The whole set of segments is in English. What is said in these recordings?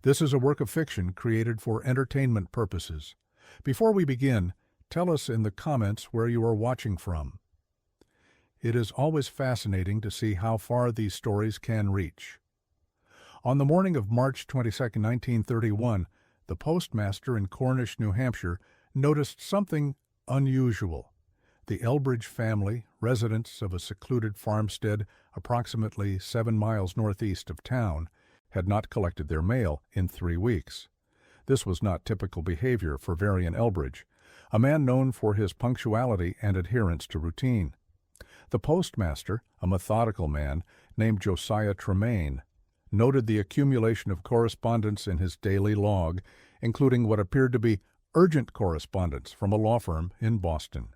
This is a work of fiction created for entertainment purposes. Before we begin, tell us in the comments where you are watching from. It is always fascinating to see how far these stories can reach. On the morning of March 22, 1931, the postmaster in Cornish, New Hampshire, noticed something unusual. The Elbridge family, residents of a secluded farmstead approximately 7 miles northeast of town, had not collected their mail in 3 weeks. This was not typical behavior for Varian Elbridge, a man known for his punctuality and adherence to routine. The postmaster, a methodical man named Josiah Tremaine, noted the accumulation of correspondence in his daily log, including what appeared to be urgent correspondence from a law firm in Boston.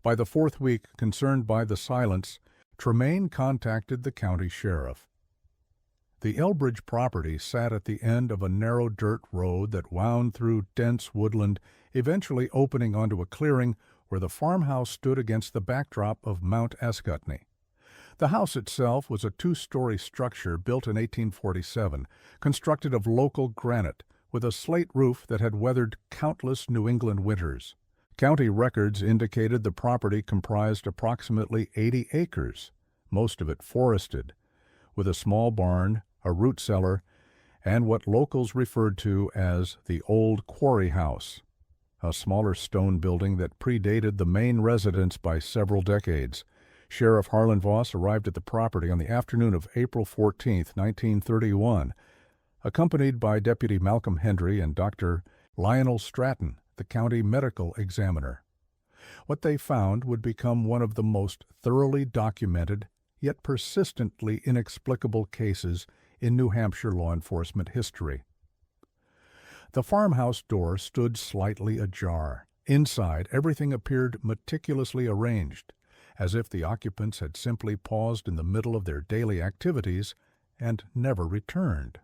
By the 4th week, concerned by the silence, Tremaine contacted the county sheriff. The Elbridge property sat at the end of a narrow dirt road that wound through dense woodland, eventually opening onto a clearing where the farmhouse stood against the backdrop of Mount Ascutney. The house itself was a 2-story structure built in 1847, constructed of local granite, with a slate roof that had weathered countless New England winters. County records indicated the property comprised approximately 80 acres, most of it forested, with a small barn, a root cellar, and what locals referred to as the old quarry house, a smaller stone building that predated the main residence by several decades. Sheriff Harlan Voss arrived at the property on the afternoon of April 14, 1931, accompanied by Deputy Malcolm Hendry and Dr. Lionel Stratton, the county medical examiner. What they found would become one of the most thoroughly documented, yet persistently inexplicable cases in New Hampshire law enforcement history. The farmhouse door stood slightly ajar. Inside, everything appeared meticulously arranged, as if the occupants had simply paused in the middle of their daily activities and never returned.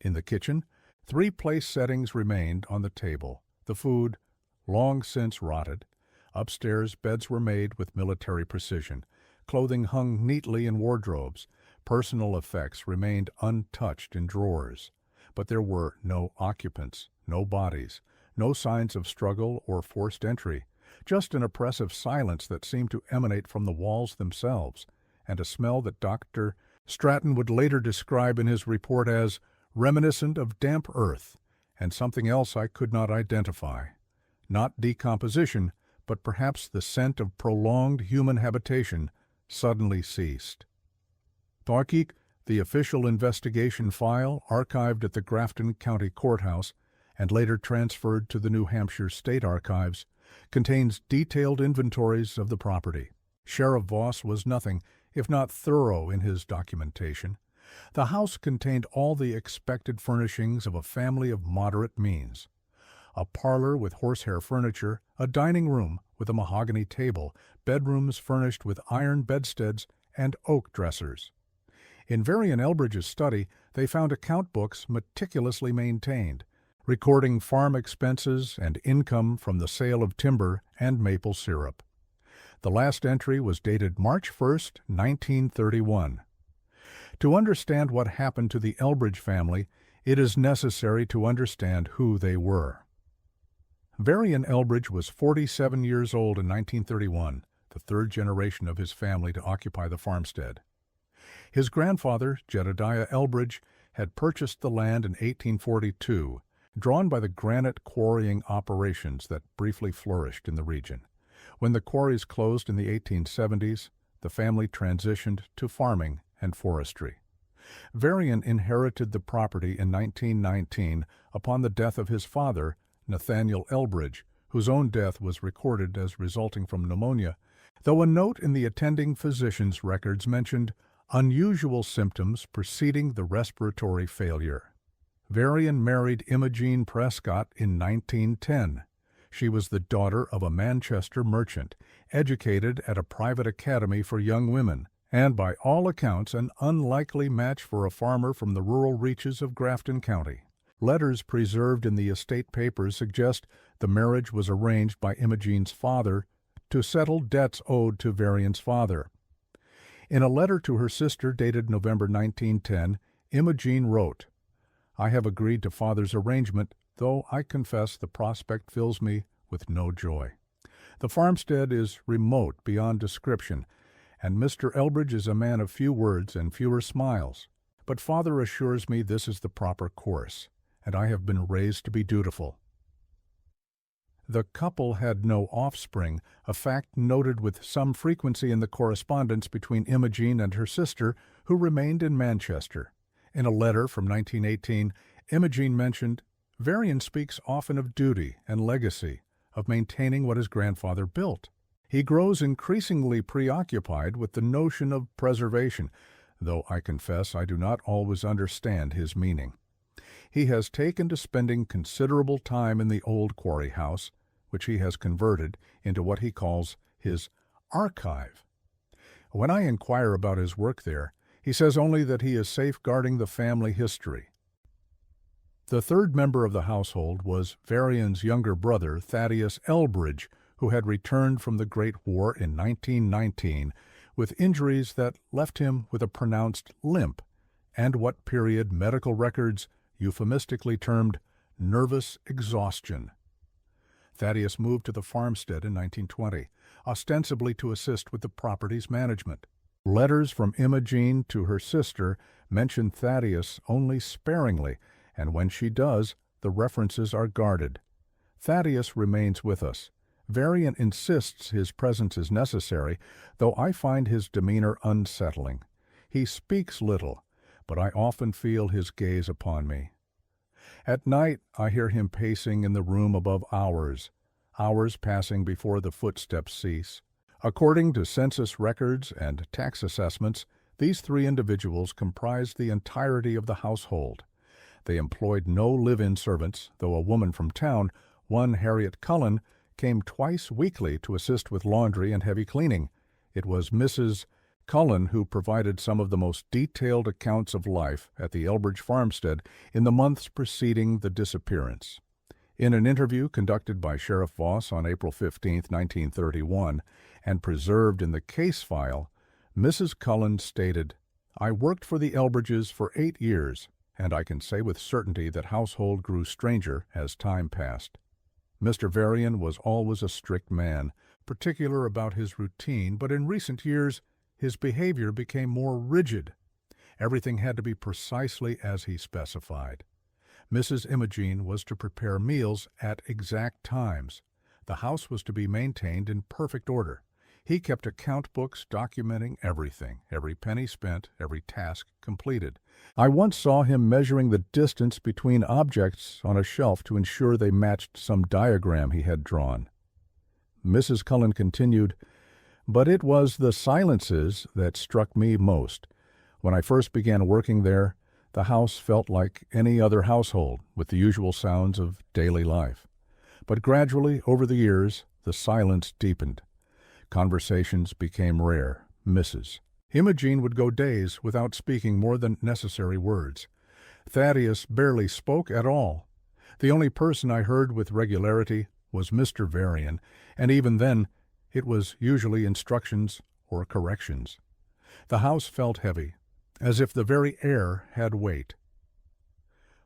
In the kitchen, 3 place settings remained on the table, the food long since rotted. Upstairs, beds were made with military precision. Clothing hung neatly in wardrobes. Personal effects remained untouched in drawers. But there were no occupants, no bodies, no signs of struggle or forced entry, just an oppressive silence that seemed to emanate from the walls themselves, and a smell that Dr. Stratton would later describe in his report as reminiscent of damp earth, and something else I could not identify. Not decomposition, but perhaps the scent of prolonged human habitation, suddenly ceased. Taukik, the official investigation file archived at the Grafton County Courthouse and later transferred to the New Hampshire State Archives, contains detailed inventories of the property. Sheriff Voss was nothing if not thorough in his documentation. The house contained all the expected furnishings of a family of moderate means. A parlor with horsehair furniture, a dining room with a mahogany table, bedrooms furnished with iron bedsteads and oak dressers. In Varian Elbridge's study, they found account books meticulously maintained, recording farm expenses and income from the sale of timber and maple syrup. The last entry was dated March 1, 1931. To understand what happened to the Elbridge family, it is necessary to understand who they were. Varian Elbridge was 47 years old in 1931, the 3rd generation of his family to occupy the farmstead. His grandfather, Jedediah Elbridge, had purchased the land in 1842, drawn by the granite quarrying operations that briefly flourished in the region. When the quarries closed in the 1870s, the family transitioned to farming and forestry. Varian inherited the property in 1919 upon the death of his father, Nathaniel Elbridge, whose own death was recorded as resulting from pneumonia, though a note in the attending physician's records mentioned unusual symptoms preceding the respiratory failure. Varian married Imogene Prescott in 1910. She was the daughter of a Manchester merchant, educated at a private academy for young women, and by all accounts an unlikely match for a farmer from the rural reaches of Grafton County. Letters preserved in the estate papers suggest the marriage was arranged by Imogene's father to settle debts owed to Varian's father. In a letter to her sister dated November 1910, Imogene wrote, I have agreed to Father's arrangement, though I confess the prospect fills me with no joy. The farmstead is remote beyond description, and Mr. Elbridge is a man of few words and fewer smiles. But Father assures me this is the proper course, and I have been raised to be dutiful. The couple had no offspring, a fact noted with some frequency in the correspondence between Imogene and her sister, who remained in Manchester. In a letter from 1918, Imogene mentioned, "Varian speaks often of duty and legacy, of maintaining what his grandfather built. He grows increasingly preoccupied with the notion of preservation, though I confess I do not always understand his meaning. He has taken to spending considerable time in the old quarry house, which he has converted into what he calls his archive. When I inquire about his work there, he says only that he is safeguarding the family history." The third member of the household was Varian's younger brother, Thaddeus Elbridge, who had returned from the Great War in 1919 with injuries that left him with a pronounced limp and what period medical records euphemistically termed nervous exhaustion. Thaddeus moved to the farmstead in 1920, ostensibly to assist with the property's management. Letters from Imogene to her sister mention Thaddeus only sparingly, and when she does, the references are guarded. Thaddeus remains with us. Varian insists his presence is necessary, though I find his demeanor unsettling. He speaks little, but I often feel his gaze upon me. At night I hear him pacing in the room above hours passing before the footsteps cease. According to census records and tax assessments, these three individuals comprised the entirety of the household. They employed no live-in servants, though a woman from town, one Harriet Cullen, came twice weekly to assist with laundry and heavy cleaning. It was Mrs. Cullen who provided some of the most detailed accounts of life at the Elbridge farmstead in the months preceding the disappearance. In an interview conducted by Sheriff Voss on April 15, 1931, and preserved in the case file, Mrs. Cullen stated, "I worked for the Elbridges for 8 years, and I can say with certainty that household grew stranger as time passed. Mr. Varian was always a strict man, particular about his routine, but in recent years his behavior became more rigid. Everything had to be precisely as he specified. Mrs. Imogene was to prepare meals at exact times. The house was to be maintained in perfect order. He kept account books documenting everything, every penny spent, every task completed. I once saw him measuring the distance between objects on a shelf to ensure they matched some diagram he had drawn." Mrs. Cullen continued, "But it was the silences that struck me most. When I first began working there, the house felt like any other household, with the usual sounds of daily life. But gradually, over the years, the silence deepened. Conversations became rare, Mrs. Imogene would go days without speaking more than necessary words. Thaddeus barely spoke at all. The only person I heard with regularity was Mr. Varian, and even then it was usually instructions or corrections. The house felt heavy, as if the very air had weight."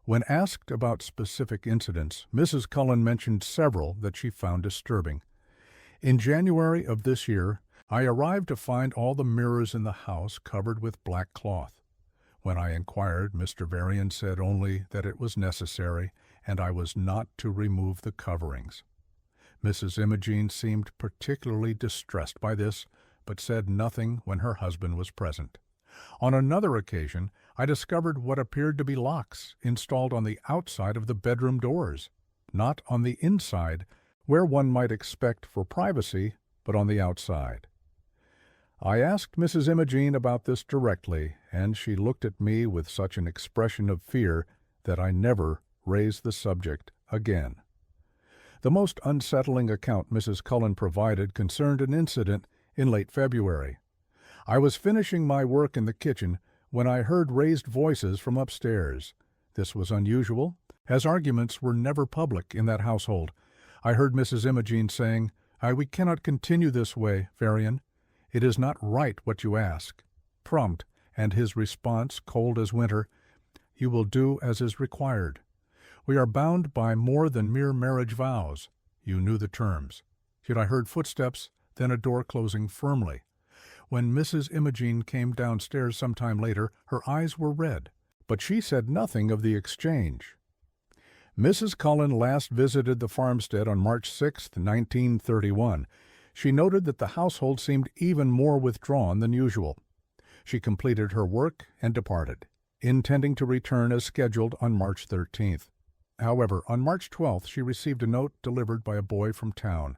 When asked about specific incidents, Mrs. Cullen mentioned several that she found disturbing. "In January of this year, I arrived to find all the mirrors in the house covered with black cloth. When I inquired, Mr. Varian said only that it was necessary, and I was not to remove the coverings. Mrs. Imogene seemed particularly distressed by this, but said nothing when her husband was present. On another occasion, I discovered what appeared to be locks installed on the outside of the bedroom doors, not on the inside, where one might expect for privacy, but on the outside. I asked Mrs. Imogene about this directly, and she looked at me with such an expression of fear that I never raised the subject again." The most unsettling account Mrs. Cullen provided concerned an incident in late February. "I was finishing my work in the kitchen when I heard raised voices from upstairs. This was unusual, as arguments were never public in that household. I heard Mrs. Imogene saying, 'We cannot continue this way, Varian. It is not right what you ask.' Prompt, and his response cold as winter, You will do as is required. We are bound by more than mere marriage vows. You knew the terms. Yet I heard footsteps, then a door closing firmly. When Mrs. Imogen came downstairs some time later, her eyes were red, but she said nothing of the exchange. Mrs. Cullen last visited the farmstead on March 6, 1931. She noted that the household seemed even more withdrawn than usual. She completed her work and departed, intending to return as scheduled on March 13th. However, on March 12th she received a note delivered by a boy from town.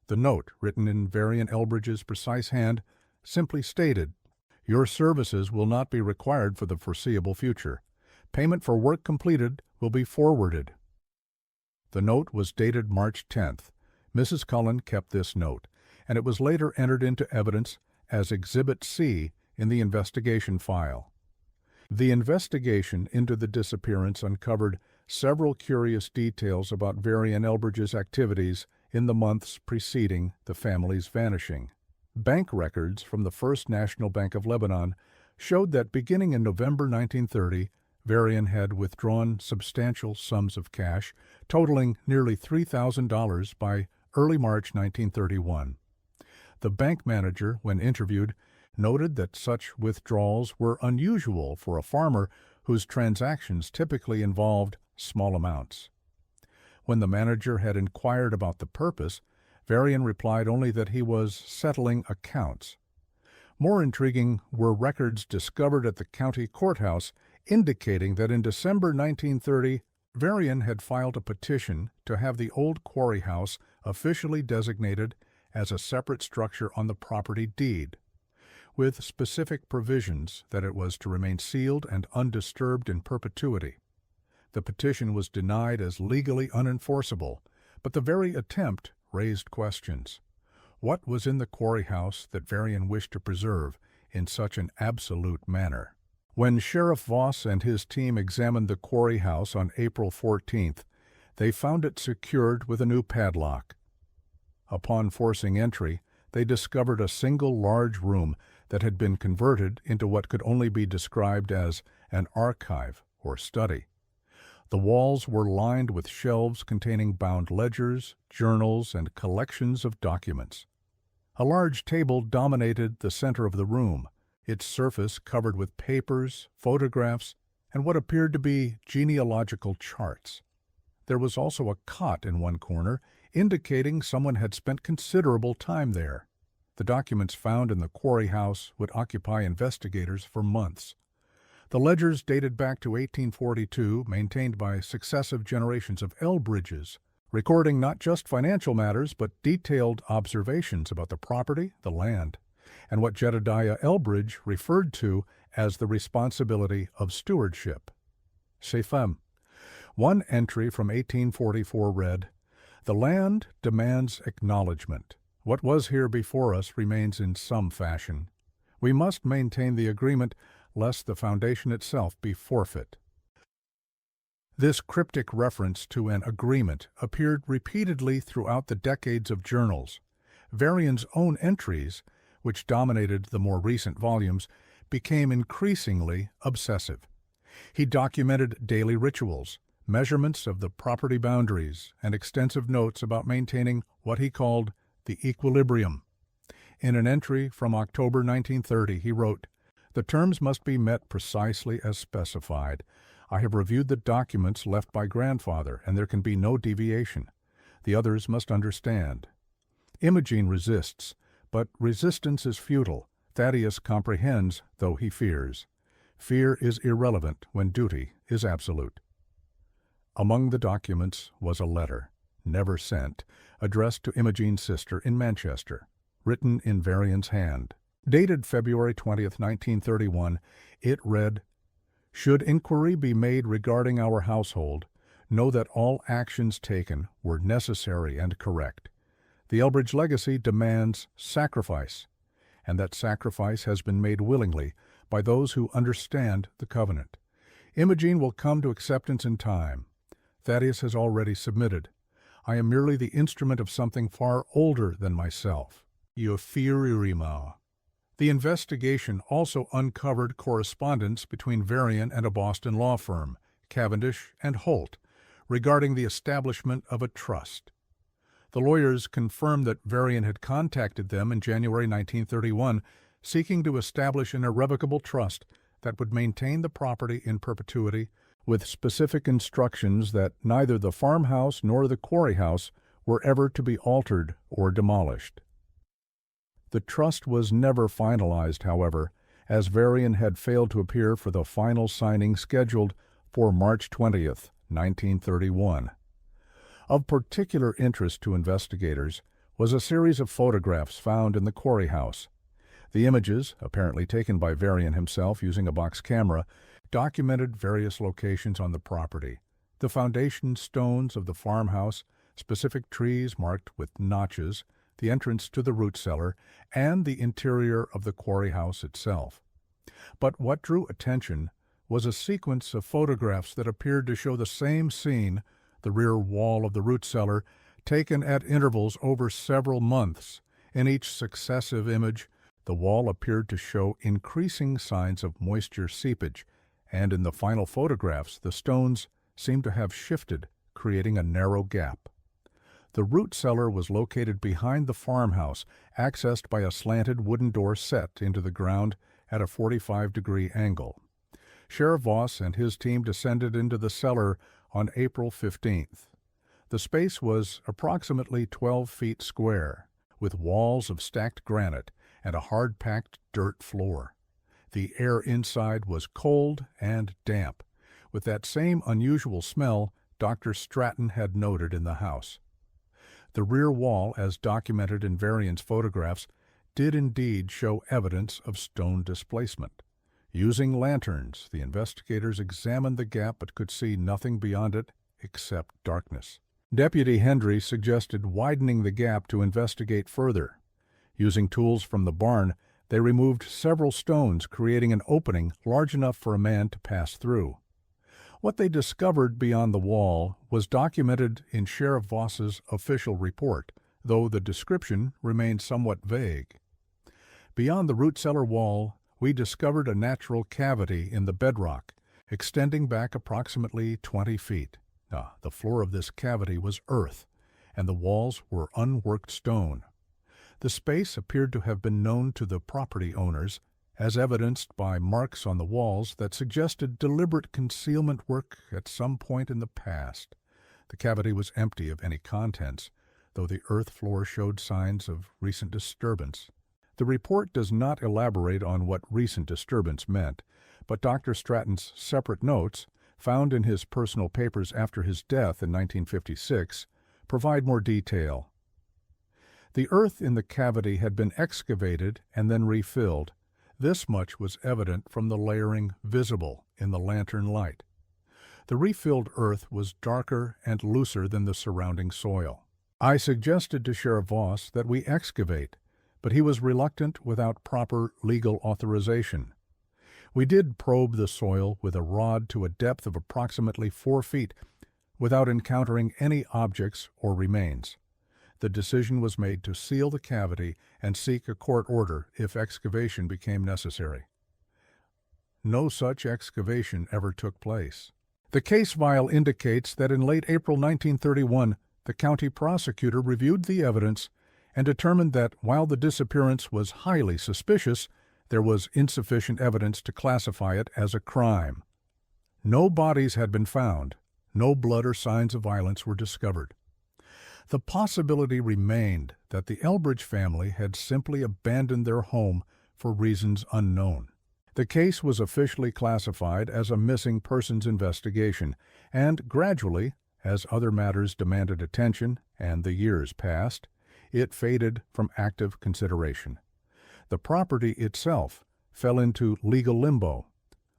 The note, written in Varian Elbridge's precise hand, simply stated, "Your services will not be required for the foreseeable future. Payment for work completed will be forwarded." The note was dated March 10th. Mrs. Cullen kept this note, and it was later entered into evidence as Exhibit C in the investigation file. The investigation into the disappearance uncovered several curious details about Varian Elbridge's activities in the months preceding the family's vanishing. Bank records from the First National Bank of Lebanon showed that beginning in November 1930, Varian had withdrawn substantial sums of cash, totaling nearly $3,000 by early March 1931. The bank manager, when interviewed, noted that such withdrawals were unusual for a farmer whose transactions typically involved small amounts. When the manager had inquired about the purpose, Varian replied only that he was settling accounts. More intriguing were records discovered at the county courthouse indicating that in December 1930, Varian had filed a petition to have the old quarry house officially designated as a separate structure on the property deed, with specific provisions that it was to remain sealed and undisturbed in perpetuity. The petition was denied as legally unenforceable, but the very attempt raised questions. What was in the quarry house that Varian wished to preserve in such an absolute manner? When Sheriff Voss and his team examined the quarry house on April 14th, they found it secured with a new padlock. Upon forcing entry, they discovered a single large room that had been converted into what could only be described as an archive or study. The walls were lined with shelves containing bound ledgers, journals, and collections of documents. A large table dominated the center of the room, its surface covered with papers, photographs, and what appeared to be genealogical charts. There was also a cot in one corner, indicating someone had spent considerable time there. The documents found in the quarry house would occupy investigators for months. The ledgers dated back to 1842, maintained by successive generations of Elbridges, recording not just financial matters but detailed observations about the property, the land, and what Jedediah Elbridge referred to as the responsibility of stewardship. C'est femme. One entry from 1844 read, "The land demands acknowledgment. What was here before us remains in some fashion. We must maintain the agreement lest the foundation itself be forfeit." This cryptic reference to an agreement appeared repeatedly throughout the decades of journals. Varian's own entries, which dominated the more recent volumes, became increasingly obsessive. He documented daily rituals, measurements of the property boundaries, and extensive notes about maintaining what he called the equilibrium. In an entry from October 1930, he wrote, "The terms must be met precisely as specified. I have reviewed the documents left by grandfather, and there can be no deviation. The others must understand." Imogen resists, but resistance is futile. Thaddeus comprehends, though he fears. Fear is irrelevant when duty is absolute. Among the documents was a letter, never sent, addressed to Imogen's sister in Manchester, written in Varian's hand. Dated February 20th, 1931, it read, "Should inquiry be made regarding our household, know that all actions taken were necessary and correct. The Elbridge legacy demands sacrifice, and that sacrifice has been made willingly by those who understand the covenant. Imogen will come to acceptance in time. Thaddeus has already submitted. I am merely the instrument of something far older than myself. Euphoririma." The investigation also uncovered correspondence between Varian and a Boston law firm, Cavendish and Holt, regarding the establishment of a trust. The lawyers confirmed that Varian had contacted them in January 1931, seeking to establish an irrevocable trust that would maintain the property in perpetuity, with specific instructions that neither the farmhouse nor the quarry house were ever to be altered or demolished. The trust was never finalized, however, as Varian had failed to appear for the final signing scheduled for March 20th, 1931. Of particular interest to investigators was a series of photographs found in the quarry house. The images, apparently taken by Varian himself using a box camera, documented various locations on the property, the foundation stones of the farmhouse, specific trees marked with notches, the entrance to the root cellar, and the interior of the quarry house itself. But what drew attention was a sequence of photographs that appeared to show the same scene, the rear wall of the root cellar, taken at intervals over several months. In each successive image, the wall appeared to show increasing signs of moisture seepage, and in the final photographs the stones seemed to have shifted, creating a narrow gap. The root cellar was located behind the farmhouse, accessed by a slanted wooden door set into the ground at a 45-degree angle. Sheriff Voss and his team descended into the cellar on April 15th. The space was approximately 12 feet square, with walls of stacked granite and a hard-packed dirt floor. The air inside was cold and damp, with that same unusual smell Dr. Stratton had noted in the house. The rear wall, as documented in Varian's photographs, did indeed show evidence of stone displacement. Using lanterns, the investigators examined the gap but could see nothing beyond it except darkness. Deputy Hendry suggested widening the gap to investigate further. Using tools from the barn, they removed several stones, creating an opening large enough for a man to pass through. What they discovered beyond the wall was documented in Sheriff Voss's official report, though the description remained somewhat vague. Beyond the root cellar wall, we discovered a natural cavity in the bedrock, extending back approximately 20 feet. The floor of this cavity was earth, and the walls were unworked stone. The space appeared to have been known to the property owners, as evidenced by marks on the walls that suggested deliberate concealment work at some point in the past. The cavity was empty of any contents, though the earth floor showed signs of recent disturbance. The report does not elaborate on what recent disturbance meant, but Dr. Stratton's separate notes, found in his personal papers after his death in 1956, provide more detail. The earth in the cavity had been excavated and then refilled. This much was evident from the layering visible in the lantern light. The refilled earth was darker and looser than the surrounding soil. I suggested to Sheriff Voss that we excavate, but he was reluctant without proper legal authorization. We did probe the soil with a rod to a depth of approximately 4 feet without encountering any objects or remains. The decision was made to seal the cavity and seek a court order if excavation became necessary. No such excavation ever took place. The case file indicates that in late April 1931, the county prosecutor reviewed the evidence and determined that while the disappearance was highly suspicious, there was insufficient evidence to classify it as a crime. No bodies had been found. No blood or signs of violence were discovered. The possibility remained that the Elbridge family had simply abandoned their home for reasons unknown. The case was officially classified as a missing persons investigation, and gradually, as other matters demanded attention and the years passed, it faded from active consideration. The property itself fell into legal limbo.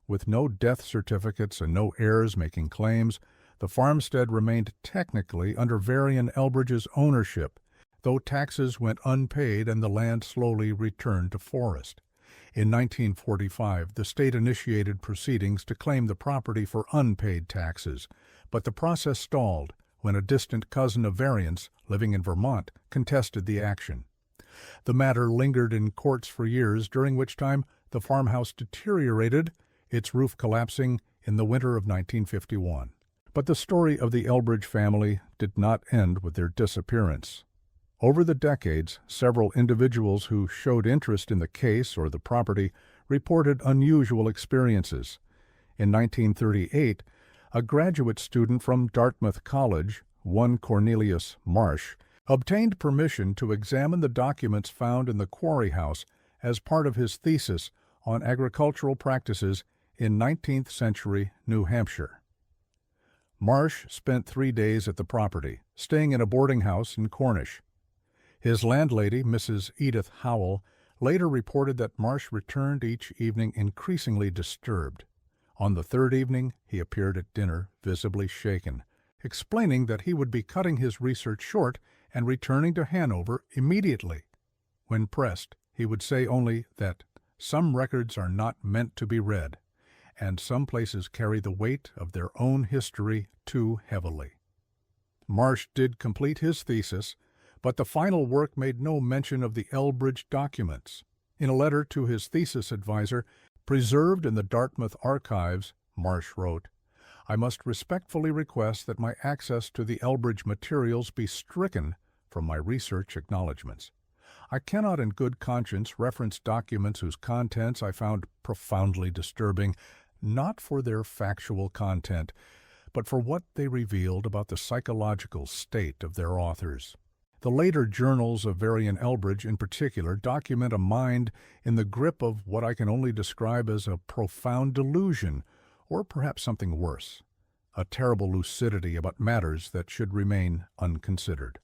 With no death certificates and no heirs making claims, the farmstead remained technically under Varian Elbridge's ownership, though taxes went unpaid and the land slowly returned to forest. In 1945, the state initiated proceedings to claim the property for unpaid taxes, but the process stalled when a distant cousin of Varian's, living in Vermont, contested the action. The matter lingered in courts for years, during which time the farmhouse deteriorated, its roof collapsing in the winter of 1951. But the story of the Elbridge family did not end with their disappearance. Over the decades, several individuals who showed interest in the case or the property reported unusual experiences. In 1938, a graduate student from Dartmouth College, one Cornelius Marsh, obtained permission to examine the documents found in the quarry house as part of his thesis on agricultural practices in 19th century New Hampshire. Marsh spent 3 days at the property, staying in a boarding house in Cornish. His landlady, Mrs. Edith Howell, later reported that Marsh returned each evening increasingly disturbed. On the third evening, he appeared at dinner, visibly shaken, explaining that he would be cutting his research short and returning to Hanover immediately. When pressed, he would say only that some records are not meant to be read, and some places carry the weight of their own history too heavily. Marsh did complete his thesis, but the final work made no mention of the Elbridge documents. In a letter to his thesis advisor, preserved in the Dartmouth archives, Marsh wrote, "I must respectfully request that my access to the Elbridge materials be stricken from my research acknowledgments. I cannot in good conscience reference documents whose contents I found profoundly disturbing, not for their factual content, but for what they revealed about the psychological state of their authors." The later journals of Varian Elbridge, in particular, document a mind in the grip of what I can only describe as a profound delusion, or perhaps something worse, a terrible lucidity about matters that should remain unconsidered.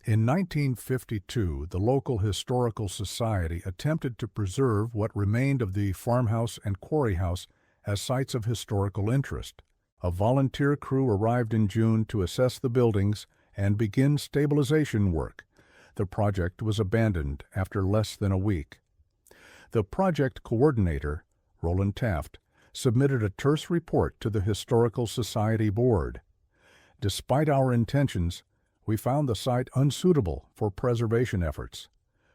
In 1952, the local historical society attempted to preserve what remained of the farmhouse and quarry house as sites of historical interest. A volunteer crew arrived in June to assess the buildings and begin stabilization work. The project was abandoned after less than a week. The project coordinator, Roland Taft, submitted a terse report to the Historical Society Board. Despite our intentions, we found the site unsuitable for preservation efforts.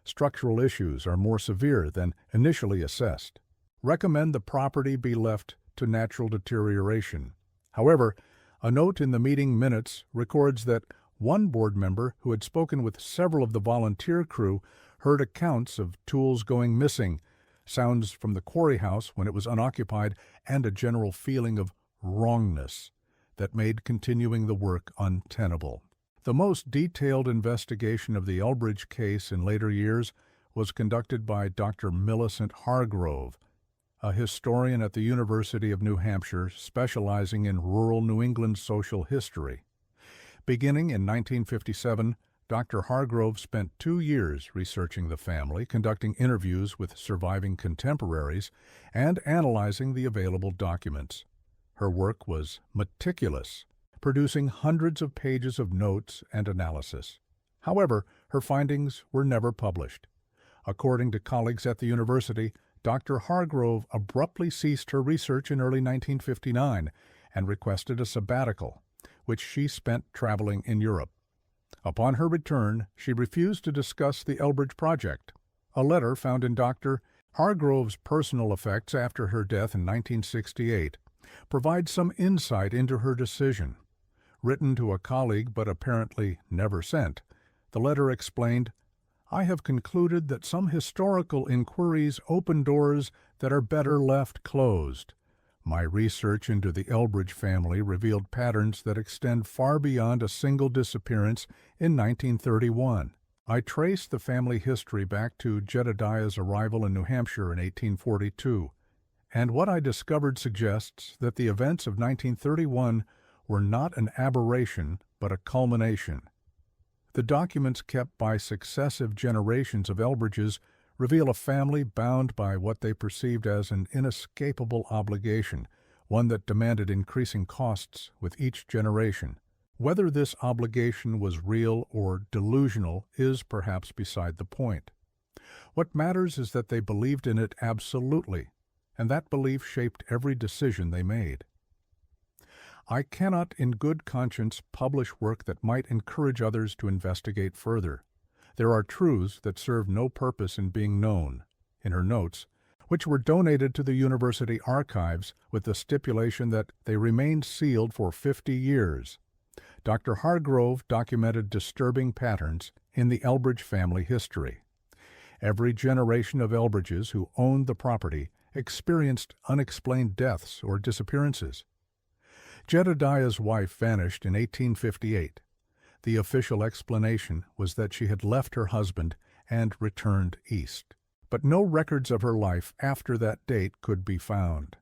Structural issues are more severe than initially assessed. Recommend the property be left to natural deterioration. However, a note in the meeting minutes records that one board member who had spoken with several of the volunteer crew heard accounts of tools going missing, sounds from the quarry house when it was unoccupied, and a general feeling of wrongness that made continuing the work untenable. The most detailed investigation of the Elbridge case in later years was conducted by Dr. Millicent Hargrove, a historian at the University of New Hampshire specializing in rural New England social history. Beginning in 1957, Dr. Hargrove spent 2 years researching the family, conducting interviews with surviving contemporaries, and analyzing the available documents. Her work was meticulous, producing hundreds of pages of notes and analysis. However, her findings were never published. According to colleagues at the university, Dr. Hargrove abruptly ceased her research in early 1959 and requested a sabbatical, which she spent traveling in Europe. Upon her return, she refused to discuss the Elbridge project. A letter found in Dr. Hargrove's personal effects after her death in 1968 provides some insight into her decision. Written to a colleague but apparently never sent, the letter explained, "I have concluded that some historical inquiries open doors that are better left closed. My research into the Elbridge family revealed patterns that extend far beyond a single disappearance in 1931. I traced the family history back to Jedediah's arrival in New Hampshire in 1842, and what I discovered suggests that the events of 1931 were not an aberration but a culmination. The documents kept by successive generations of Elbridges reveal a family bound by what they perceived as an inescapable obligation, one that demanded increasing costs with each generation. Whether this obligation was real or delusional is perhaps beside the point. What matters is that they believed in it absolutely, and that belief shaped every decision they made. I cannot in good conscience publish work that might encourage others to investigate further. There are truths that serve no purpose in being known, in her notes, which were donated to the university archives with the stipulation that they remained sealed for 50 years. Dr. Hargrove documented disturbing patterns in the Elbridge family history. Every generation of Elbridges who owned the property experienced unexplained deaths or disappearances. Jedediah's wife vanished in 1858. The official explanation was that she had left her husband and returned east. But no records of her life after that date could be found.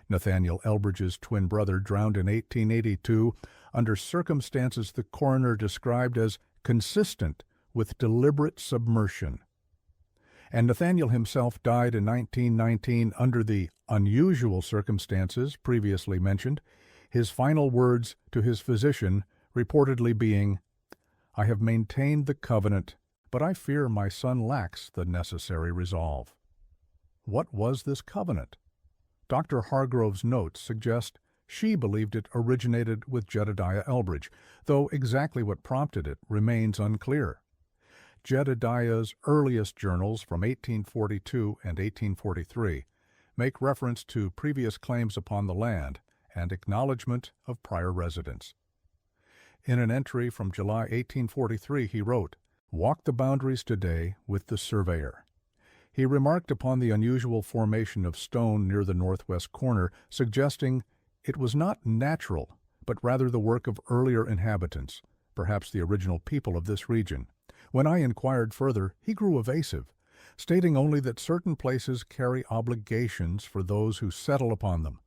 Nathaniel Elbridge's twin brother drowned in 1882 under circumstances the coroner described as consistent with deliberate submersion. And Nathaniel himself died in 1919 under the unusual circumstances previously mentioned, his final words to his physician reportedly being, "I have maintained the covenant, but I fear my son lacks the necessary resolve." What was this covenant? Dr. Hargrove's notes suggest she believed it originated with Jedediah Elbridge, though exactly what prompted it remains unclear. Jedediah's earliest journals from 1842 and 1843 make reference to previous claims upon the land and acknowledgment of prior residence. In an entry from July 1843 he wrote, "Walk the boundaries today with the surveyor." He remarked upon the unusual formation of stone near the northwest corner, suggesting it was not natural, but rather the work of earlier inhabitants, perhaps the original people of this region. When I inquired further, he grew evasive, stating only that certain places carry obligations for those who settle upon them.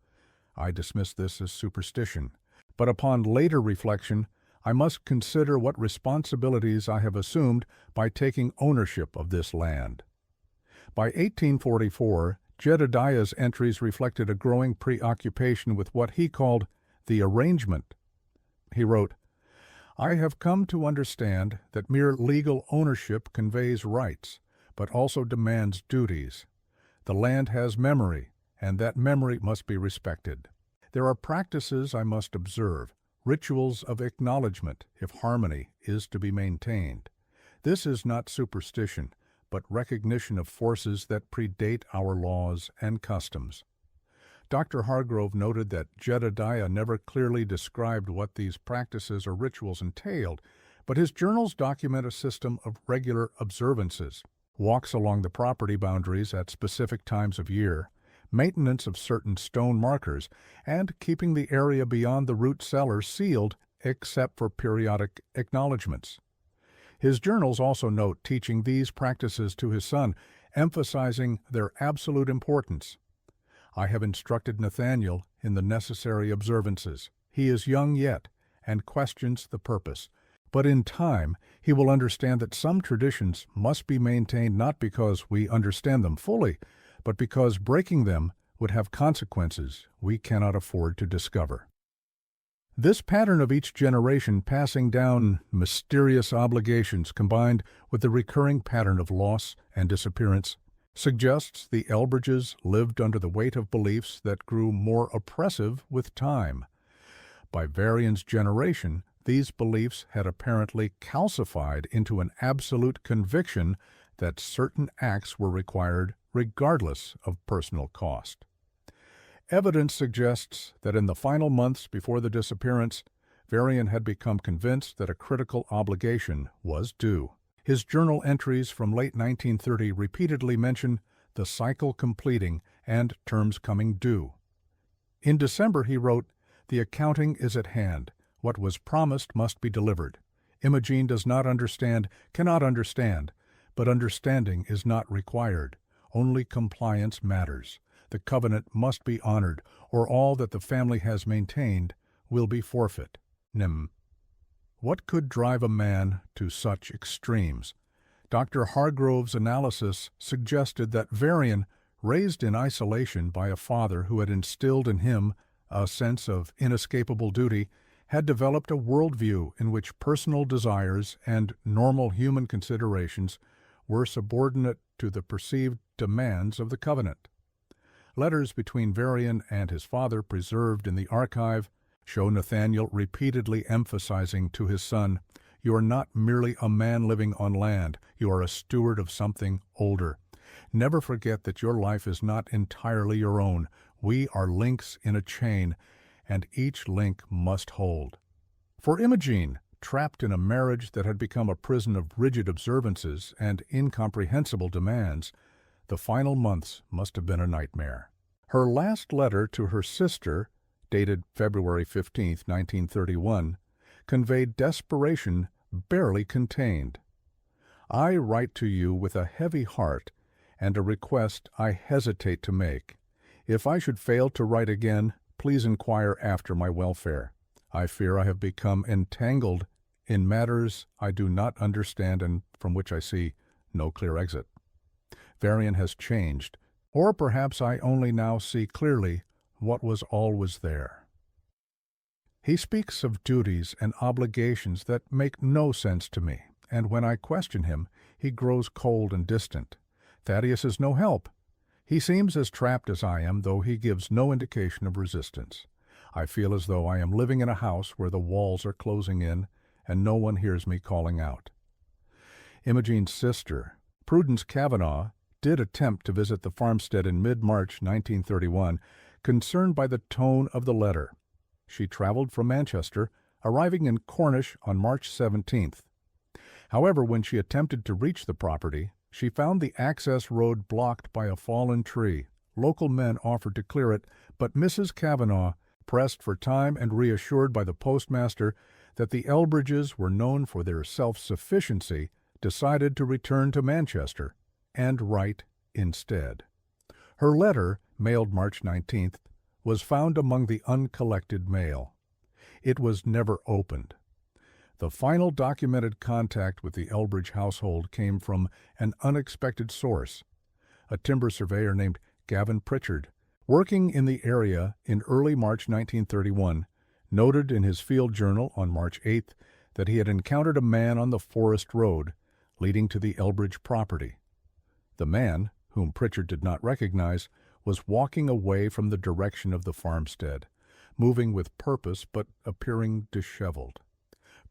I dismissed this as superstition, but upon later reflection, I must consider what responsibilities I have assumed by taking ownership of this land. By 1844, Jedediah's entries reflected a growing preoccupation with what he called the arrangement. He wrote, "I have come to understand that mere legal ownership conveys rights, but also demands duties. The land has memory, and that memory must be respected. There are practices I must observe, rituals of acknowledgement, if harmony is to be maintained. This is not superstition, but recognition of forces that predate our laws and customs." Dr. Hargrove noted that Jedediah never clearly described what these practices or rituals entailed, but his journals document a system of regular observances, walks along the property boundaries at specific times of year, maintenance of certain stone markers, and keeping the area beyond the root cellar sealed except for periodic acknowledgments. His journals also note teaching these practices to his son, emphasizing their absolute importance. "I have instructed Nathaniel in the necessary observances. He is young yet, and questions the purpose. But in time he will understand that some traditions must be maintained not because we understand them fully, but because breaking them would have consequences we cannot afford to discover." This pattern of each generation passing down mysterious obligations combined with the recurring pattern of loss and disappearance suggests the Elbridges lived under the weight of beliefs that grew more oppressive with time. By Varian's generation, these beliefs had apparently calcified into an absolute conviction that certain acts were required regardless of personal cost. Evidence suggests that in the final months before the disappearance, Varian had become convinced that a critical obligation was due. His journal entries from late 1930 repeatedly mention the cycle completing and terms coming due. In December he wrote, "The accounting is at hand. What was promised must be delivered. Imogene does not understand, cannot understand, but understanding is not required. Only compliance matters. The covenant must be honored, or all that the family has maintained will be forfeit." Nim. What could drive a man to such extremes? Dr. Hargrove's analysis suggested that Varian, raised in isolation by a father who had instilled in him a sense of inescapable duty, had developed a worldview in which personal desires and normal human considerations were subordinate to the perceived demands of the covenant. Letters between Varian and his father preserved in the archive show Nathaniel repeatedly emphasizing to his son, You are not merely a man living on land. You are a steward of something older. Never forget that your life is not entirely your own. We are links in a chain, and each link must hold. For Imogene, trapped in a marriage that had become a prison of rigid observances and incomprehensible demands, the final months must have been a nightmare. Her last letter to her sister, dated February 15, 1931, conveyed desperation barely contained. I write to you with a heavy heart and a request I hesitate to make. If I should fail to write again, please inquire after my welfare. I fear I have become entangled in matters I do not understand and from which I see no clear exit. Varian has changed, or perhaps I only now see clearly what was always there. He speaks of duties and obligations that make no sense to me, and when I question him, he grows cold and distant. Thaddeus is no help. He seems as trapped as I am, though he gives no indication of resistance. I feel as though I am living in a house where the walls are closing in and no one hears me calling out. Imogene's sister, Prudence Kavanaugh, did attempt to visit the farmstead in mid-March 1931, concerned by the tone of the letter. She traveled from Manchester, arriving in Cornish on March 17th. However, when she attempted to reach the property, she found the access road blocked by a fallen tree. Local men offered to clear it, but Mrs. Kavanaugh, pressed for time and reassured by the postmaster that the Elbridges were known for their self-sufficiency, decided to return to Manchester and write instead. Her letter, mailed March 19th, was found among the uncollected mail. It was never opened. The final documented contact with the Elbridge household came from an unexpected source, a timber surveyor named Gavin Pritchard, working in the area in early March 1931, noted in his field journal on March 8th that he had encountered a man on the forest road leading to the Elbridge property. The man, whom Pritchard did not recognize, was walking away from the direction of the farmstead, moving with purpose but appearing disheveled.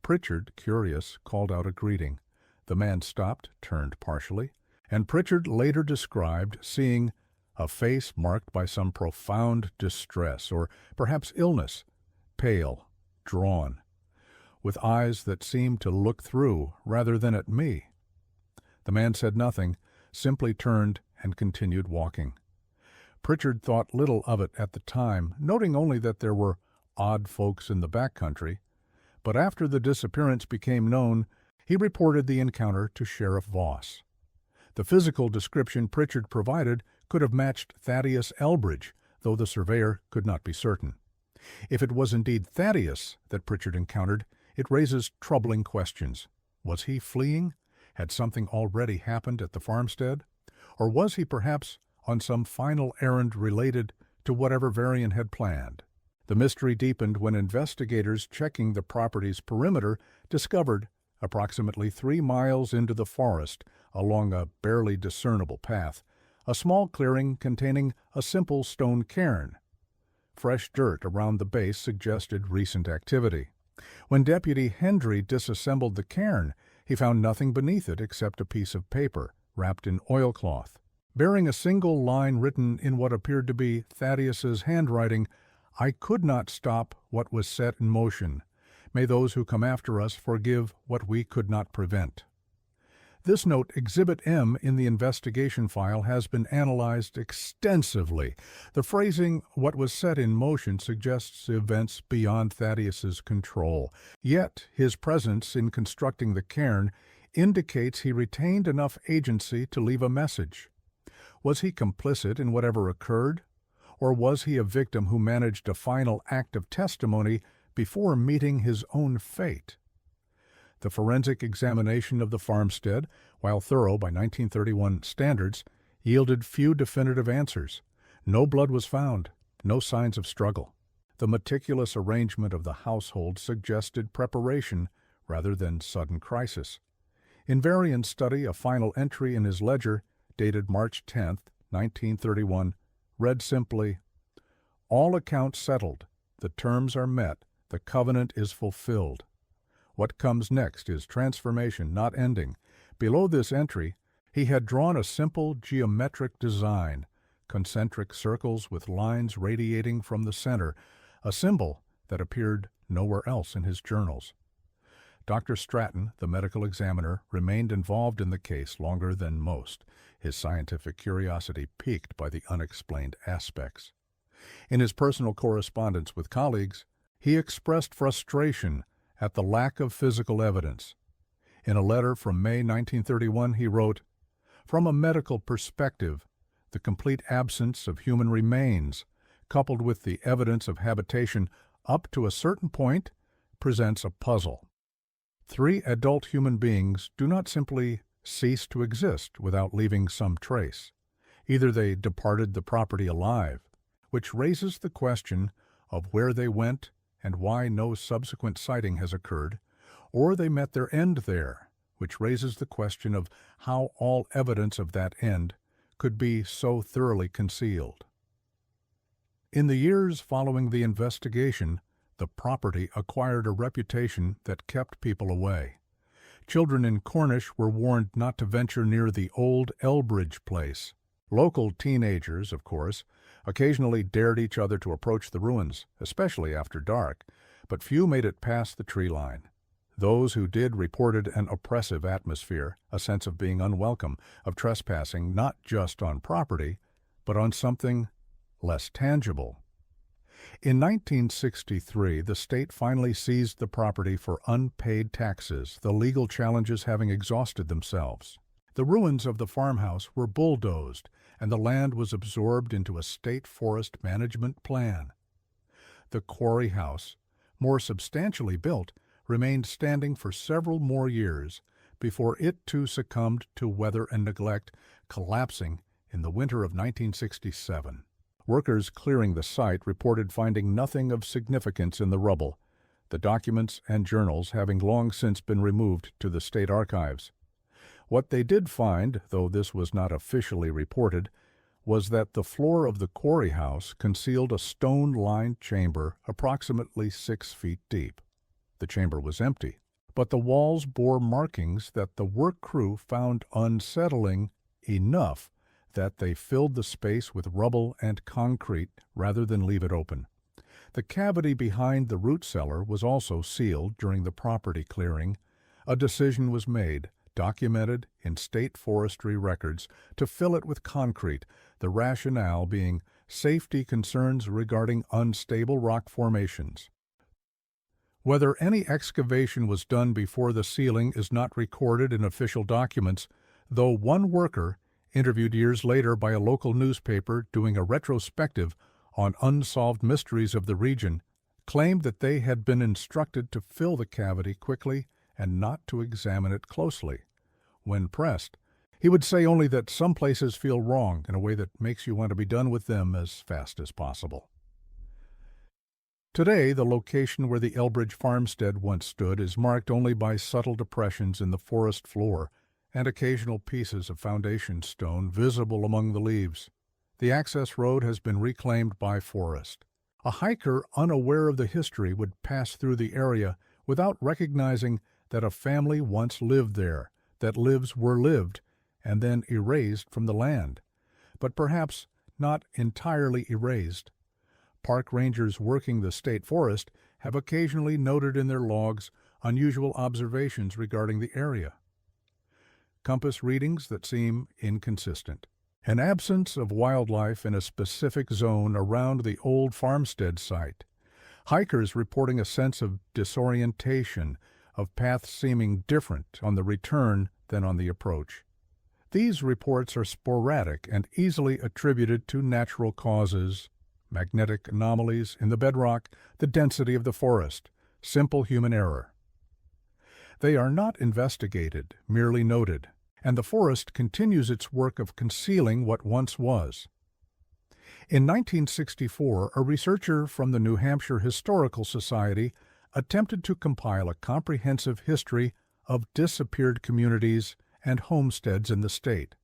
Pritchard, curious, called out a greeting. The man stopped, turned partially, and Pritchard later described seeing a face marked by some profound distress, or perhaps illness, pale, drawn, with eyes that seemed to look through rather than at me. The man said nothing, simply turned and continued walking. Pritchard thought little of it at the time, noting only that there were odd folks in the back country, but after the disappearance became known, he reported the encounter to Sheriff Voss. The physical description Pritchard provided could have matched Thaddeus Elbridge, though the surveyor could not be certain. If it was indeed Thaddeus that Pritchard encountered, it raises troubling questions. Was he fleeing? Had something already happened at the farmstead? Or was he perhaps on some final errand related to whatever Varian had planned? The mystery deepened when investigators checking the property's perimeter discovered, approximately 3 miles into the forest, along a barely discernible path, a small clearing containing a simple stone cairn. Fresh dirt around the base suggested recent activity. When Deputy Hendry disassembled the cairn, he found nothing beneath it except a piece of paper wrapped in oilcloth. Bearing a single line written in what appeared to be Thaddeus's handwriting, "I could not stop what was set in motion. May those who come after us forgive what we could not prevent." This note, Exhibit M in the investigation file, has been analyzed extensively. The phrasing, "what was set in motion," suggests events beyond Thaddeus's control. Yet his presence in constructing the cairn indicates he retained enough agency to leave a message. Was he complicit in whatever occurred? Or was he a victim who managed a final act of testimony before meeting his own fate? The forensic examination of the farmstead, while thorough by 1931 standards, yielded few definitive answers. No blood was found, no signs of struggle. The meticulous arrangement of the household suggested preparation rather than sudden crisis. In Varian's study, a final entry in his ledger, dated March 10, 1931, read simply, "All accounts settled. The terms are met. The covenant is fulfilled. What comes next is transformation, not ending. Below this entry, he had drawn a simple geometric design, concentric circles with lines radiating from the center, a symbol that appeared nowhere else in his journals. Dr. Stratton, the medical examiner, remained involved in the case longer than most, his scientific curiosity piqued by the unexplained aspects. In his personal correspondence with colleagues, he expressed frustration at the lack of physical evidence. In a letter from May 1931, he wrote, "From a medical perspective, the complete absence of human remains, coupled with the evidence of habitation up to a certain point, presents a puzzle. 3 adult human beings do not simply cease to exist without leaving some trace. Either they departed the property alive, which raises the question of where they went and why no subsequent sighting has occurred, or they met their end there, which raises the question of how all evidence of that end could be so thoroughly concealed." In the years following the investigation, the property acquired a reputation that kept people away. Children in Cornish were warned not to venture near the old Elbridge place. Local teenagers, of course, occasionally dared each other to approach the ruins, especially after dark, but few made it past the tree line. Those who did reported an oppressive atmosphere, a sense of being unwelcome, of trespassing not just on property, but on something less tangible. In 1963, the state finally seized the property for unpaid taxes, the legal challenges having exhausted themselves. The ruins of the farmhouse were bulldozed, and the land was absorbed into a state forest management plan. The quarry house, more substantially built, remained standing for several more years before it too succumbed to weather and neglect, collapsing in the winter of 1967. Workers clearing the site reported finding nothing of significance in the rubble, the documents and journals having long since been removed to the state archives. What they did find, though this was not officially reported, was that the floor of the quarry house concealed a stone-lined chamber approximately 6 feet deep. The chamber was empty, but the walls bore markings that the work crew found unsettling enough that they filled the space with rubble and concrete rather than leave it open. The cavity behind the root cellar was also sealed during the property clearing. A decision was made, documented in state forestry records, to fill it with concrete, the rationale being safety concerns regarding unstable rock formations. Whether any excavation was done before the sealing is not recorded in official documents, though one worker, interviewed years later by a local newspaper doing a retrospective on unsolved mysteries of the region, claimed that they had been instructed to fill the cavity quickly and not to examine it closely. When pressed, he would say only that some places feel wrong in a way that makes you want to be done with them as fast as possible. Today, the location where the Elbridge farmstead once stood is marked only by subtle depressions in the forest floor and occasional pieces of foundation stone visible among the leaves. The access road has been reclaimed by forest. A hiker unaware of the history would pass through the area without recognizing that a family once lived there, that lives were lived and then erased from the land, but perhaps not entirely erased. Park rangers working the state forest have occasionally noted in their logs unusual observations regarding the area. Compass readings that seem inconsistent. An absence of wildlife in a specific zone around the old farmstead site. Hikers reporting a sense of disorientation, of paths seeming different on the return than on the approach. These reports are sporadic and easily attributed to natural causes, magnetic anomalies in the bedrock, the density of the forest, simple human error. They are not investigated, merely noted, and the forest continues its work of concealing what once was. In 1964, a researcher from the New Hampshire Historical Society attempted to compile a comprehensive history of disappeared communities and homesteads in the state.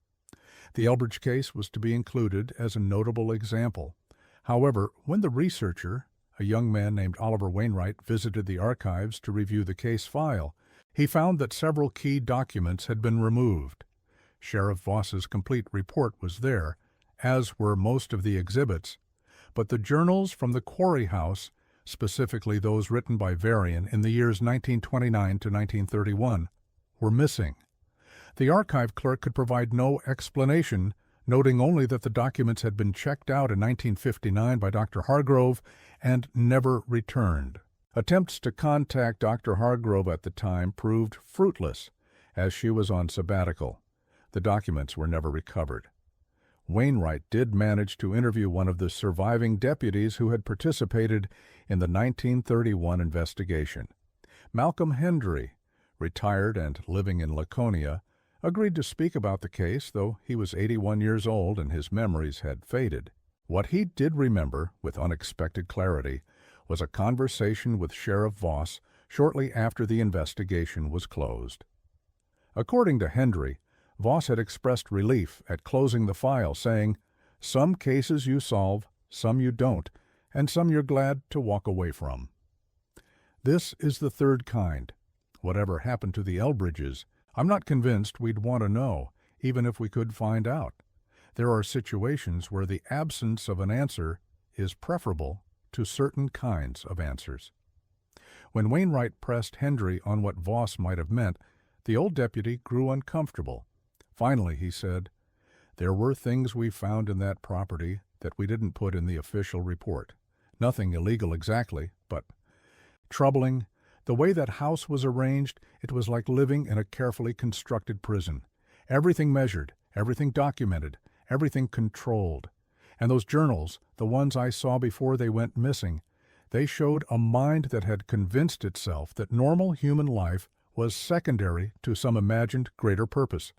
The Elbridge case was to be included as a notable example. However, when the researcher, a young man named Oliver Wainwright visited the archives to review the case file. He found that several key documents had been removed. Sheriff Voss's complete report was there, as were most of the exhibits, but the journals from the Quarry House, specifically those written by Varian in the years 1929 to 1931, were missing. The archive clerk could provide no explanation, noting only that the documents had been checked out in 1959 by Dr. Hargrove and never returned. Attempts to contact Dr. Hargrove at the time proved fruitless, as she was on sabbatical. The documents were never recovered. Wainwright did manage to interview one of the surviving deputies who had participated in the 1931 investigation. Malcolm Hendry, retired and living in Laconia, agreed to speak about the case, though he was 81 years old and his memories had faded. What he did remember, with unexpected clarity, was a conversation with Sheriff Voss shortly after the investigation was closed. According to Hendry, Voss had expressed relief at closing the file, saying, "Some cases you solve, some you don't, and some you're glad to walk away from." This is the third kind. Whatever happened to the Elbridges, I'm not convinced we'd want to know, even if we could find out. There are situations where the absence of an answer is preferable to certain kinds of answers. When Wainwright pressed Hendry on what Voss might have meant, the old deputy grew uncomfortable. Finally, he said, "There were things we found in that property that we didn't put in the official report. Nothing illegal exactly, but troubling. The way that house was arranged, it was like living in a carefully constructed prison. Everything measured, everything documented, everything controlled. And those journals, the ones I saw before they went missing, they showed a mind that had convinced itself that normal human life was secondary to some imagined greater purpose."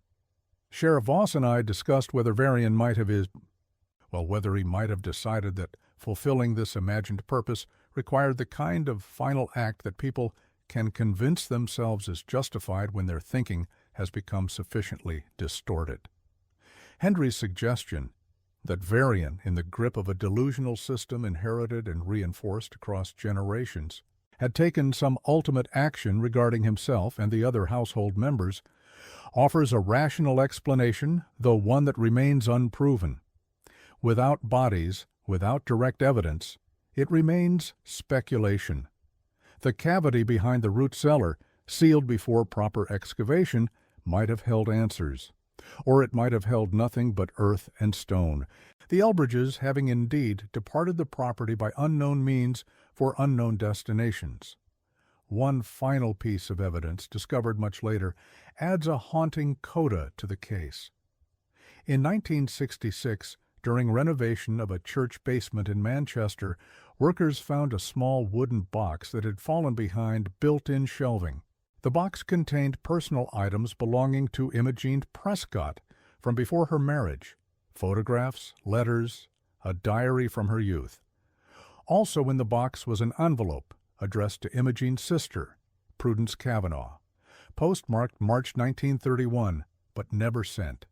Sheriff Voss and I discussed whether Varian might have decided that fulfilling this imagined purpose required the kind of final act that people can convince themselves is justified when their thinking has become sufficiently distorted. Hendry's suggestion that Varian, in the grip of a delusional system inherited and reinforced across generations, had taken some ultimate action regarding himself and the other household members, offers a rational explanation, though one that remains unproven. Without bodies, without direct evidence, it remains speculation. The cavity behind the root cellar, sealed before proper excavation, might have held answers, or it might have held nothing but earth and stone, the Elbridges having indeed departed the property by unknown means for unknown destinations. One final piece of evidence, discovered much later, adds a haunting coda to the case. In 1966, during renovation of a church basement in Manchester, workers found a small wooden box that had fallen behind built-in shelving. The box contained personal items belonging to Imogene Prescott from before her marriage, photographs, letters, a diary from her youth. Also in the box was an envelope addressed to Imogene's sister, Prudence Kavanaugh, postmarked March 1931, but never sent.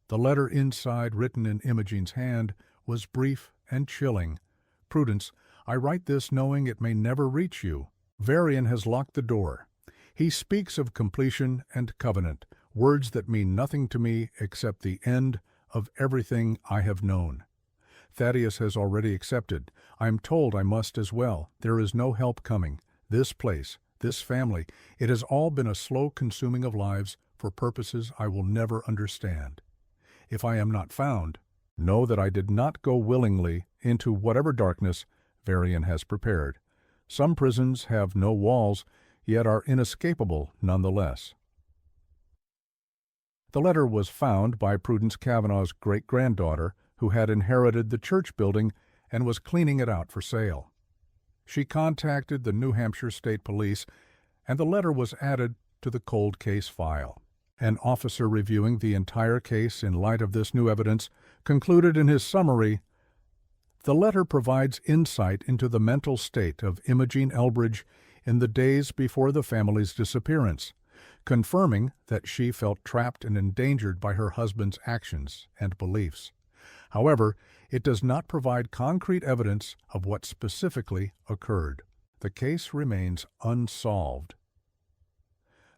The letter inside, written in Imogene's hand, was brief and chilling. "Prudence, I write this knowing it may never reach you. Varian has locked the door. He speaks of completion and covenant, words that mean nothing to me except the end of everything I have known. Thaddeus has already accepted. I am told I must as well. There is no help coming. This place, this family, it has all been a slow consuming of lives for purposes I will never understand. If I am not found, know that I did not go willingly into whatever darkness Varian has prepared. Some prisons have no walls, yet are inescapable nonetheless." The letter was found by Prudence Kavanaugh's great-granddaughter, who had inherited the church building and was cleaning it out for sale. She contacted the New Hampshire State Police, and the letter was added to the cold case file. An officer reviewing the entire case in light of this new evidence concluded in his summary, "The letter provides insight into the mental state of Imogene Elbridge in the days before the family's disappearance, confirming that she felt trapped and endangered by her husband's actions and beliefs. However, it does not provide concrete evidence of what specifically occurred. The case remains unsolved.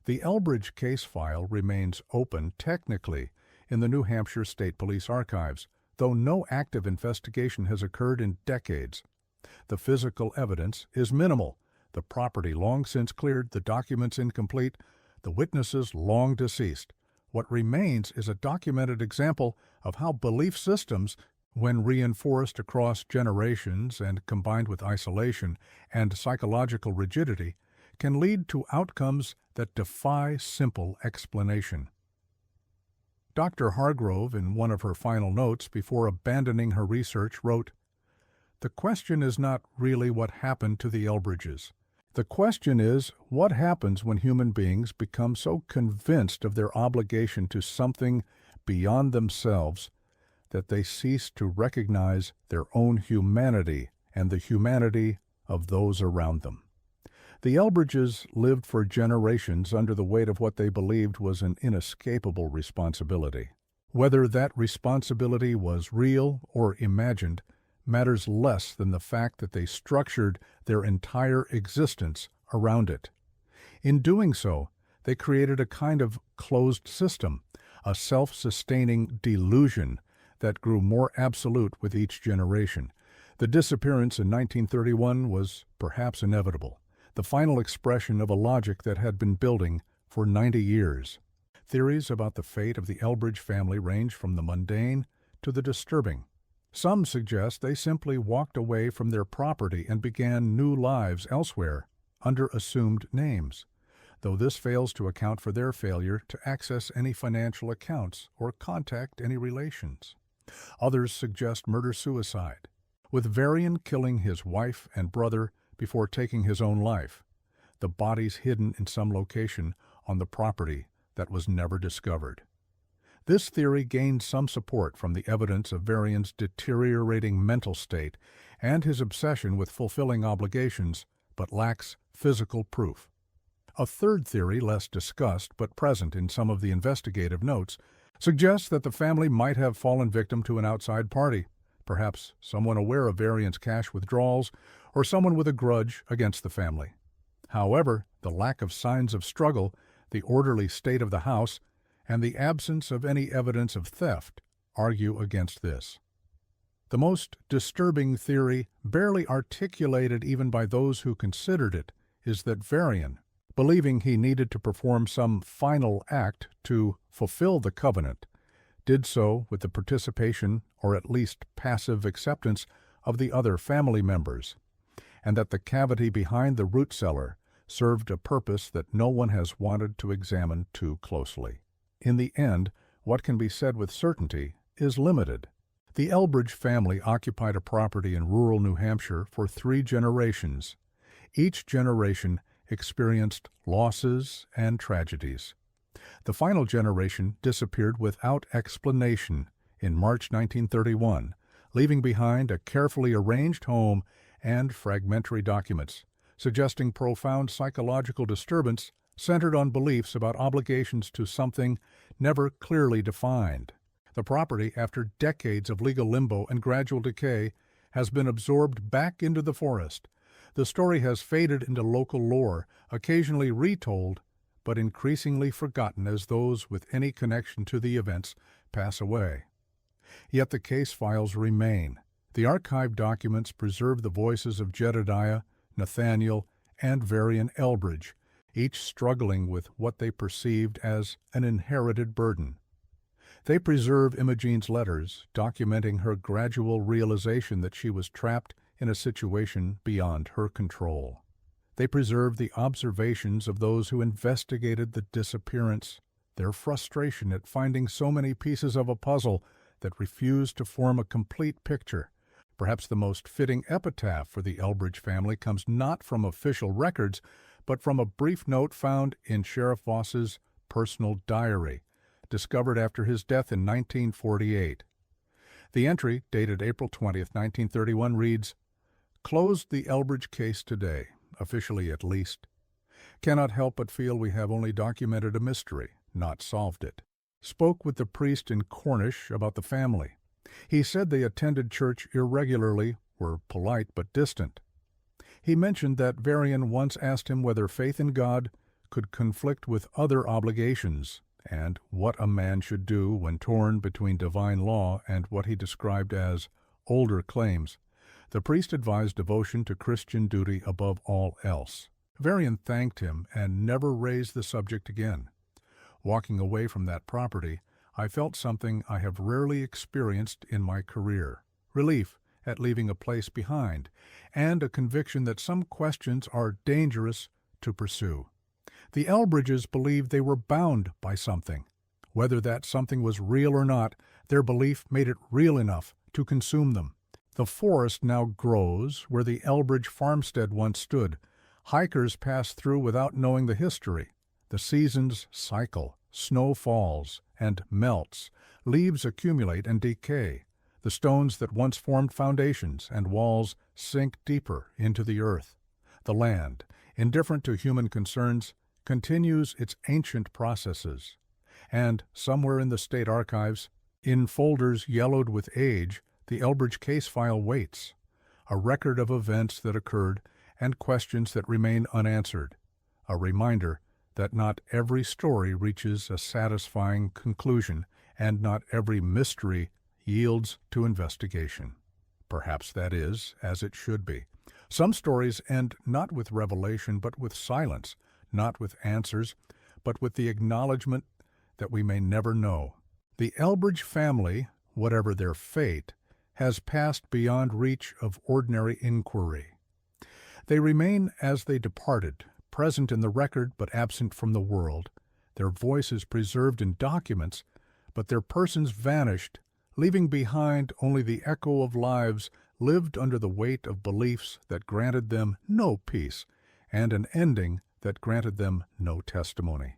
The Elbridge case file remains open technically in the New Hampshire State Police Archives, though no active investigation has occurred in decades. The physical evidence is minimal. The property long since cleared, the documents incomplete, the witnesses long deceased. What remains is a documented example of how belief systems, when reinforced across generations and combined with isolation and psychological rigidity, can lead to outcomes that defy simple explanation. Dr. Hargrove, in one of her final notes before abandoning her research, wrote, "The question is not really what happened to the Elbridges. The question is, what happens when human beings become so convinced of their obligation to something beyond themselves that they cease to recognize their own humanity and the humanity of those around them." The Elbridges lived for generations under the weight of what they believed was an inescapable responsibility. Whether that responsibility was real or imagined matters less than the fact that they structured their entire existence around it. In doing so, they created a kind of closed system, a self-sustaining delusion that grew more absolute with each generation. The disappearance in 1931 was perhaps inevitable, the final expression of a logic that had been building for 90 years. Theories about the fate of the Elbridge family range from the mundane to the disturbing. Some suggest they simply walked away from their property and began new lives elsewhere under assumed names, though this fails to account for their failure to access any financial accounts or contact any relations. Others suggest murder-suicide, with Varian killing his wife and brother before taking his own life, the bodies hidden in some location on the property that was never discovered. This theory gained some support from the evidence of Varian's deteriorating mental state and his obsession with fulfilling obligations, but lacks physical proof. A third theory, less discussed but present in some of the investigative notes, suggests that the family might have fallen victim to an outside party, perhaps someone aware of Varian's cash withdrawals or someone with a grudge against the family. However, the lack of signs of struggle, the orderly state of the house, and the absence of any evidence of theft argue against this. The most disturbing theory, barely articulated even by those who considered it, is that Varian, believing he needed to perform some final act to fulfill the covenant, did so with the participation, or at least passive acceptance, of the other family members, and that the cavity behind the root cellar served a purpose that no one has wanted to examine too closely. In the end, what can be said with certainty is limited. The Elbridge family occupied a property in rural New Hampshire for 3 generations. Each generation experienced losses and tragedies. The final generation disappeared without explanation in March 1931, leaving behind a carefully arranged home and fragmentary documents, suggesting profound psychological disturbance centered on beliefs about obligations to something never clearly defined. The property, after decades of legal limbo and gradual decay, has been absorbed back into the forest. The story has faded into local lore, occasionally retold, but increasingly forgotten as those with any connection to the events pass away. Yet the case files remain. The archived documents preserve the voices of Jedediah, Nathaniel, and Varian Elbridge, each struggling with what they perceived as an inherited burden. They preserve Imogene's letters, documenting her gradual realization that she was trapped in a situation beyond her control. They preserve the observations of those who investigated the disappearance, their frustration at finding so many pieces of a puzzle that refused to form a complete picture. Perhaps the most fitting epitaph for the Elbridge family comes not from official records, but from a brief note found in Sheriff Voss's personal diary, discovered after his death in 1948. The entry, dated April 20, 1931, reads, "Closed the Elbridge case today, officially at least. Cannot help but feel we have only documented a mystery, not solved it. Spoke with the priest in Cornish about the family. He said they attended church irregularly, were polite but distant. He mentioned that Varian once asked him whether faith in God could conflict with other obligations, and what a man should do when torn between divine law and what he described as older claims. The priest advised devotion to Christian duty above all else. Varian thanked him and never raised the subject again. Walking away from that property, I felt something I have rarely experienced in my career: relief at leaving a place behind, and a conviction that some questions are dangerous to pursue. The Elbridges believed they were bound by something. Whether that something was real or not, their belief made it real enough to consume them. The forest now grows where the Elbridge farmstead once stood. Hikers pass through without knowing the history. The seasons cycle, snow falls and melts, leaves accumulate and decay. The stones that once formed foundations and walls sink deeper into the earth. The land, indifferent to human concerns, continues its ancient processes. And somewhere in the state archives, in folders yellowed with age, the Elbridge case file waits, a record of events that occurred and questions that remain unanswered, a reminder that not every story reaches a satisfying conclusion and not every mystery yields to investigation. Perhaps that is as it should be. Some stories end not with revelation but with silence, not with answers, but with the acknowledgement that we may never know. The Elbridge family, whatever their fate, has passed beyond reach of ordinary inquiry. They remain as they departed, present in the record but absent from the world. Their voices preserved in documents, but their persons vanished, leaving behind only the echo of lives lived under the weight of beliefs that granted them no peace, and an ending that granted them no testimony.